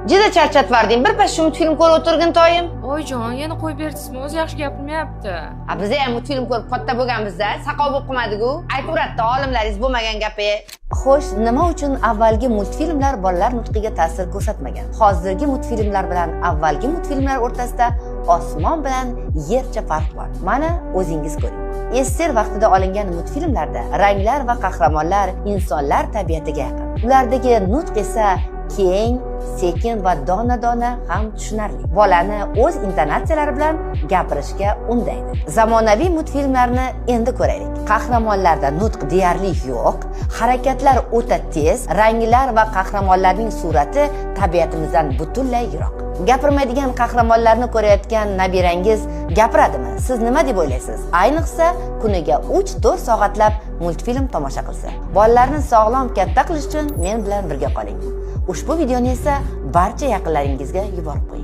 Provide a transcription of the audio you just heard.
Juda charchatib bir pas shu multfilm ko'rib o'tirgin toyim. Oyjon, yana qo'yib berdingizmi? O'zi yaxshi gapirmayapti. Biz ham multfilm ko'rib katta bo'lganmizda, saqov bo'lib qolmadiku. Aytib olimlaringiz bo'lmagan gapi. Xo'sh, nima uchun avvalgi multfilmlar bolalar nutqiga ta'sir ko'rsatmagan? Hozirgi multfilmlar bilan avvalgi multfilmlar o'rtasida osmon bilan yercha farq bor. Mana o'zingiz ko'ring. Ester vaqtida olingan multfilmlarda ranglar va qahramonlar insonlar tabiatiga yaqin. Ulardagi nutq esa keng, sekin va dona-dona ham tushunarli. Bolani o'z intonatsiyalari bilan gapirishga undaydi. Zamonaviy multfilmlarni endi ko'raylik. Qahramonlarda nutq deyarli yo'q, harakatlar o'ta tez, ranglar va qahramonlarning surati tabiatimizdan butunlay yiroq. Gapirmaydigan qahramonlarni ko'rayotgan nabirangiz gapiradimi? Siz nima deb o'ylaysiz? Ayniqsa, kuniga 3-4 soatlab multfilm tomosha qilsa. Bolalarni sog'lom katta qilish uchun men bilan birga qoling. Ushbu videoni esa barcha yaqinlaringizga yuborib qo'ying.